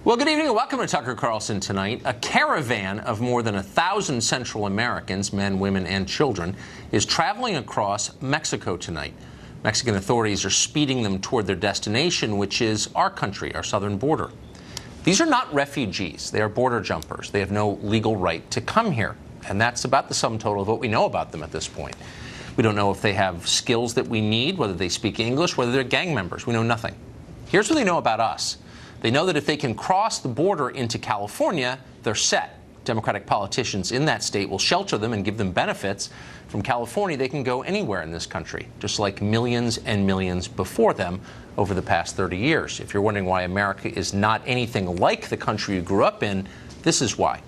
Well, good evening and welcome to Tucker Carlson Tonight. A caravan of more than 1,000 Central Americans, men, women, and children, is traveling across Mexico tonight. Mexican authorities are speeding them toward their destination, which is our country, our southern border. These are not refugees. They are border jumpers. They have no legal right to come here. And that's about the sum total of what we know about them at this point. We don't know if they have skills that we need, whether they speak English, whether they're gang members. We know nothing. Here's what they know about us. They know that if they can cross the border into California, they're set. Democratic politicians in that state will shelter them and give them benefits. From California, they can go anywhere in this country, just like millions and millions before them over the past 30 years. If you're wondering why America is not anything like the country you grew up in, this is why.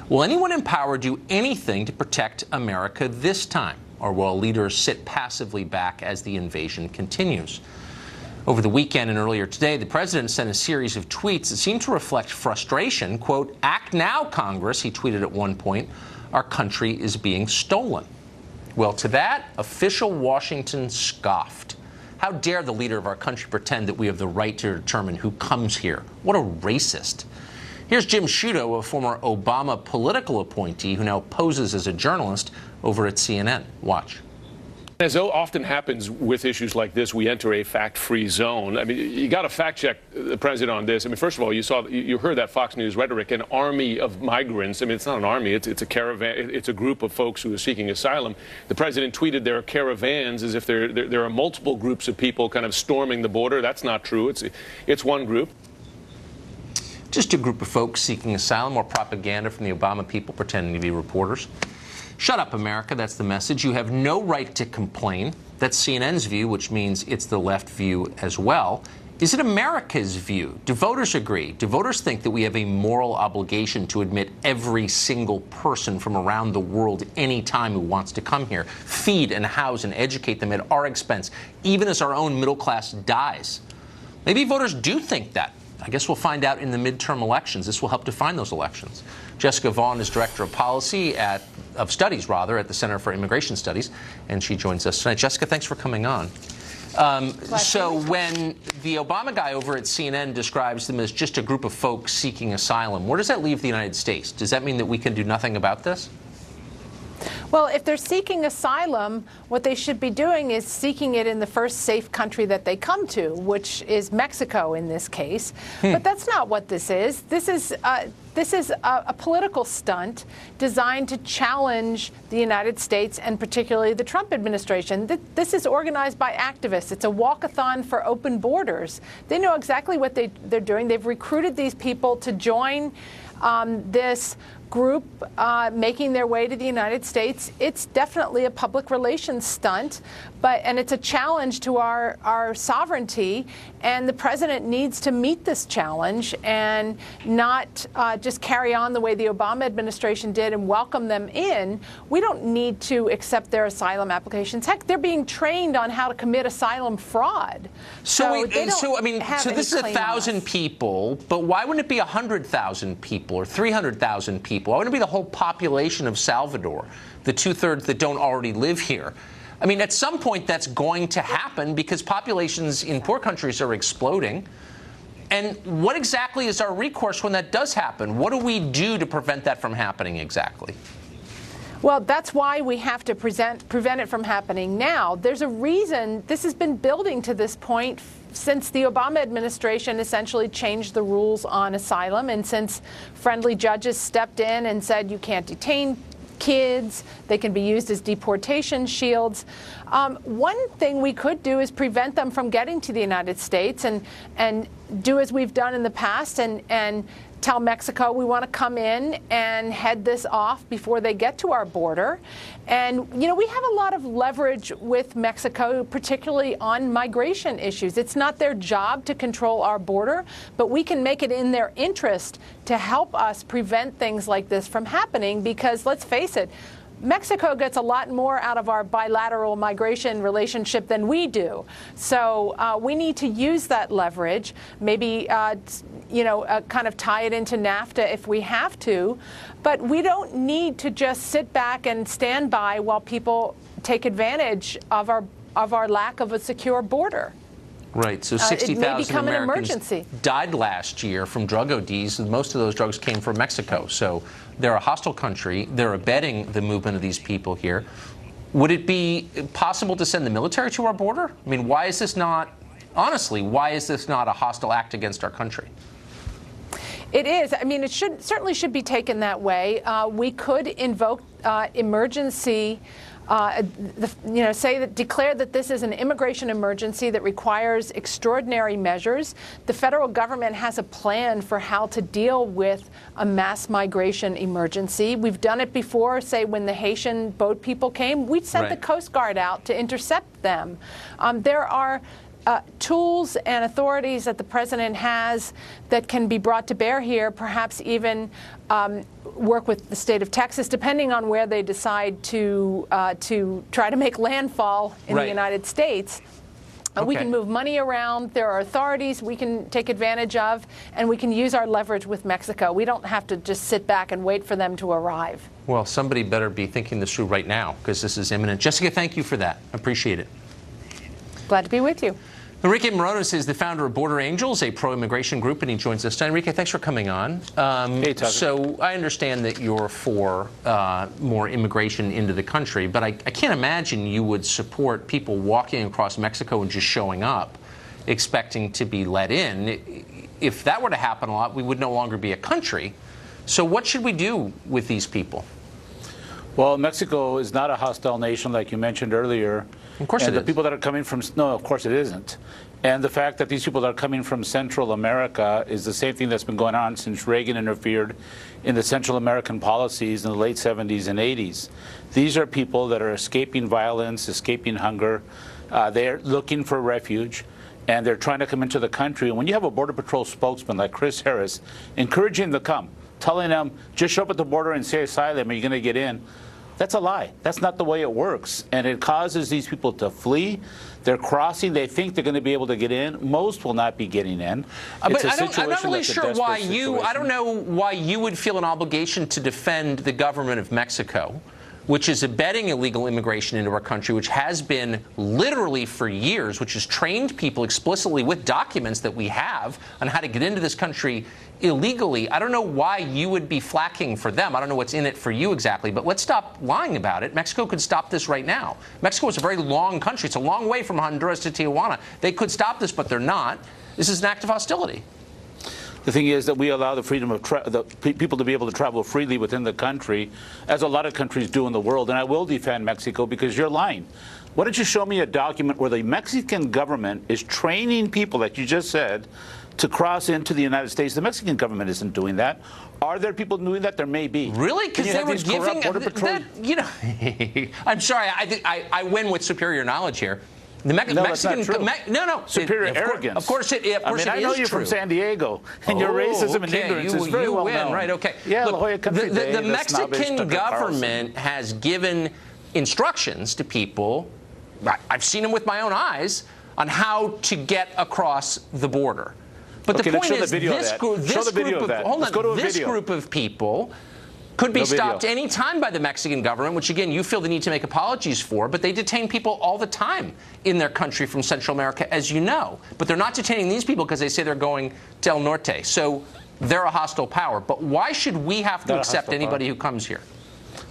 Will anyone in power do anything to protect America this time? Or will leaders sit passively back as the invasion continues? Over the weekend and earlier today, the president sent a series of tweets that seemed to reflect frustration. Quote, "Act now, Congress," he tweeted at one point. "Our country is being stolen." Well, to that, official Washington scoffed. How dare the leader of our country pretend that we have the right to determine who comes here? What a racist. Here's Jim Sciutto, a former Obama political appointee who now poses as a journalist over at CNN. Watch. As often happens with issues like this, we enter a fact-free zone. I mean, you got to fact-check the president on this. I mean, first of all, you heard that Fox News rhetoric, an army of migrants. I mean, it's not an army, it's a caravan. It's a group of folks who are seeking asylum. The president tweeted there are caravans, as if there are multiple groups of people kind of storming the border. That's not true. It's one group. Just a group of folks seeking asylum, or propaganda from the Obama people pretending to be reporters. Shut up, America. That's the message. You have no right to complain. That's CNN's view, which means it's the left view as well. Is it America's view? Do voters agree? Do voters think that we have a moral obligation to admit every single person from around the world anytime who wants to come here, feed and house and educate them at our expense, even as our own middle class dies? Maybe voters do think that. I guess we'll find out in the midterm elections. This will help define those elections. Jessica Vaughan is Director of Studies at the Center for Immigration Studies, and she joins us tonight. Jessica, thanks for coming on. So when the Obama guy over at CNN describes them as just a group of folks seeking asylum, where does that leave the United States? Does that mean that we can do nothing about this? Well, if they're seeking asylum, what they should be doing is seeking it in the first safe country that they come to, which is Mexico in this case. But that's not what this is. This is a political stunt designed to challenge the United States and particularly the Trump administration. This is organized by activists. It's a walkathon for open borders. They know exactly what they're doing. They've recruited these people to join this group making their way to the United States. It's definitely a public relations stunt, and it's a challenge to our sovereignty, and the president needs to meet this challenge and not just carry on the way the Obama administration did and welcome them in. We don't need to accept their asylum applications. Heck, they're being trained on how to commit asylum fraud. So this is 1,000 people, but why wouldn't it be 100,000 people or 300,000 people? Why wouldn't it be the whole population of Salvador, the two-thirds that don't already live here? I mean, at some point that's going to happen because populations in poor countries are exploding. And what exactly is our recourse when that does happen? What do we do to prevent that from happening exactly? Well, that's why we have to prevent it from happening now. There's a reason this has been building to this point since the Obama administration essentially changed the rules on asylum, and since friendly judges stepped in and said you can't detain kids, they can be used as deportation shields. One thing we could do is prevent them from getting to the United States and do as we've done in the past and tell Mexico we want to come in and head this off before they get to our border. And, you know, we have a lot of leverage with Mexico, particularly on migration issues. It's not their job to control our border, but we can make it in their interest to help us prevent things like this from happening because, let's face it, Mexico gets a lot more out of our bilateral migration relationship than we do. So we need to use that leverage, maybe, kind of tie it into NAFTA if we have to. But we don't need to just sit back and stand by while people take advantage of our lack of a secure border. Right, so it may 60,000 become an Americans emergency. died last year from drug ODs, and most of those drugs came from Mexico. So they're a hostile country. They're abetting the movement of these people here. Would it be possible to send the military to our border? I mean, why is this not, honestly, why is this not a hostile act against our country? It is. I mean, it certainly should be taken that way. We could invoke emergency. Declare that this is an immigration emergency that requires extraordinary measures. The federal government has a plan for how to deal with a mass migration emergency. We've done it before, say when the Haitian boat people came. We sent the Coast Guard out to intercept them. There are tools and authorities that the president has that can be brought to bear here, perhaps even work with the state of Texas, depending on where they decide to try to make landfall in the United States. We can move money around. There are authorities we can take advantage of, and we can use our leverage with Mexico. We don't have to just sit back and wait for them to arrive. Well, somebody better be thinking this through right now, because this is imminent. Jessica, thank you for that. Appreciate it. Glad to be with you. Enrique Morones is the founder of Border Angels, a pro-immigration group, and he joins us. Enrique, thanks for coming on. Hey, Tucker. So I understand that you're for more immigration into the country, but I can't imagine you would support people walking across Mexico and just showing up, expecting to be let in. If that were to happen a lot, we would no longer be a country. So what should we do with these people? Well, Mexico is not a hostile nation, like you mentioned earlier. Of course and it the is. people that are coming from, no, of course it isn't. And the fact that these people that are coming from Central America is the same thing that's been going on since Reagan interfered in the Central American policies in the late 70s and 80s. These are people that are escaping violence, escaping hunger. They're looking for refuge, and they're trying to come into the country. And when you have a Border Patrol spokesman like Chris Harris encouraging them to come, telling them, just show up at the border and say asylum and you're going to get in, that's a lie. That's not the way it works. And it causes these people to flee. They're crossing. They think they're going to be able to get in. Most will not be getting in. But I'm not really sure why I don't know why you would feel an obligation to defend the government of Mexico, which is abetting illegal immigration into our country, which has been literally for years, which has trained people explicitly with documents that we have on how to get into this country illegally. I don't know why you would be flacking for them. I don't know what's in it for you exactly, but let's stop lying about it. Mexico could stop this right now. Mexico is a very long country. It's a long way from Honduras to Tijuana. They could stop this, but they're not. This is an act of hostility. The thing is that we allow the freedom of people to be able to travel freely within the country, as a lot of countries do in the world. And I will defend Mexico because you're lying. Why don't you show me a document where the Mexican government is training people, like you just said, to cross into the United States? The Mexican government isn't doing that. Are there people doing that? There may be. Really? Because they were giving that, you know. I'm sorry. I win with superior knowledge here. The Mexican, superior arrogance. Of course it is. I know you're from San Diego, and your racism and ignorance is very well known. Right? Okay. Yeah, Look, La Jolla Country Day, the Mexican government Carlson has given instructions to people. I've seen them with my own eyes on how to get across the border. But the point is, this group of people could be stopped any time by the Mexican government, which, again, you feel the need to make apologies for, but they detain people all the time in their country from Central America, as you know. But they're not detaining these people because they say they're going to El Norte. So they're a hostile power. But why should we have to accept anybody who comes here?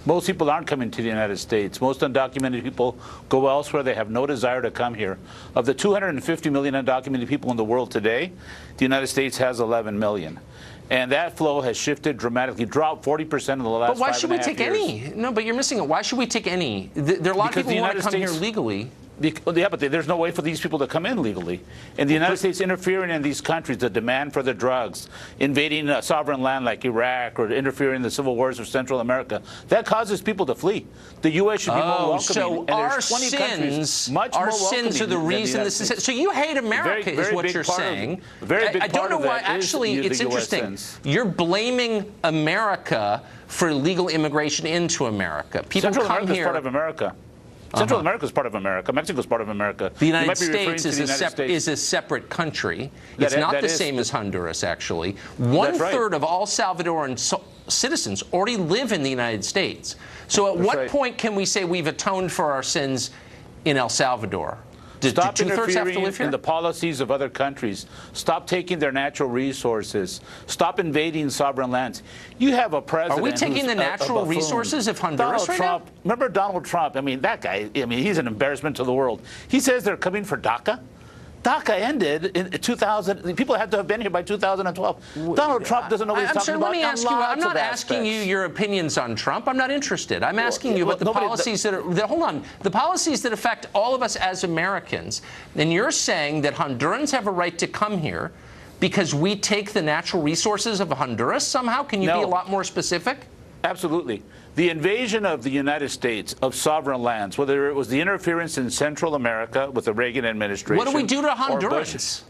Most people aren't coming to the United States. Most undocumented people go elsewhere. They have no desire to come here. Of the 250 million undocumented people in the world today, the United States has 11 million. And that flow has shifted dramatically, dropped 40% in the last 5.5 years. But why should we take any? No, but you're missing it. Why should we take any? There are a lot of people who want to come here legally. Yeah, but there's no way for these people to come in legally. And the United States interfering in these countries, the demand for the drugs, invading a sovereign land like Iraq, or interfering in the civil wars of Central America, that causes people to flee. The U.S. should be more welcoming. So and our sins are the reason this is. So you hate America, is what you're saying. I don't know why. Actually, it's interesting. You're blaming America for illegal immigration into America. People come here. Central America is part of America. Central America is part of America. Mexico is part of America. The United States is a separate country. It's not the same as Honduras, actually. One-third of all Salvadoran citizens already live in the United States. So at what point can we say we've atoned for our sins in El Salvador? Do Stop two-thirds have to interfering live here? in the policies of other countries. Stop taking their natural resources. Stop invading sovereign lands. You have a president. Are we taking who's the a natural buffoon. resources of Honduras Donald right Trump, now? Remember Donald Trump? I mean, that guy, I mean, he's an embarrassment to the world. He says they're coming for DACA. DACA ended in 2000. People had to have been here by 2012. Donald Trump doesn't know what he's talking about. Let me ask you. I'm not asking you your opinions on Trump. I'm not interested. I'm asking you about the policies hold on. The policies that affect all of us as Americans. And you're saying that Hondurans have a right to come here because we take the natural resources of Honduras somehow? Can you be a lot more specific? Absolutely. The invasion of the United States of sovereign lands, whether it was the interference in Central America with the Reagan administration. What do we do to Hondurans?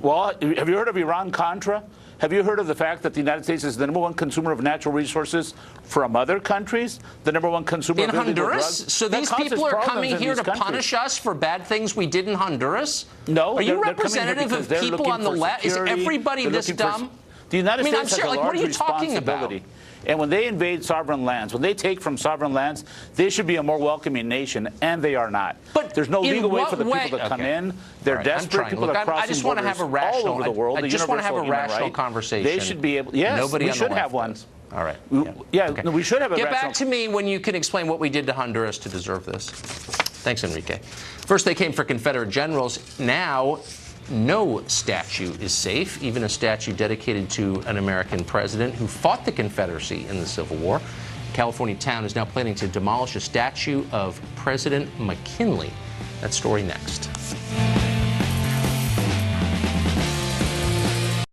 Well, have you heard of Iran-Contra? Have you heard of the fact that the United States is the #1 consumer of natural resources from other countries? The #1 consumer in of illegal Honduras? drugs? So these people are coming here to punish us for bad things we did in Honduras? No. Are you representative of people on the left? Is everybody this dumb? The United States has a large what are you talking responsibility. about? And when they invade sovereign lands, when they take from sovereign lands, they should be a more welcoming nation, and they are not. But there's no legal way for the people to come in. They're desperate. People are crossing I just want to have a borders all over the world. I just want to have a rational conversation. They should be able. Yes, Nobody we on should the have one. does. All right. Okay. We should have a Get rational. back to me when you can explain what we did to Honduras to deserve this. Thanks, Enrique. First, they came for Confederate generals. Now, no statue is safe, even a statue dedicated to an American president who fought the Confederacy in the Civil War. A California town is now planning to demolish a statue of President McKinley. That story next.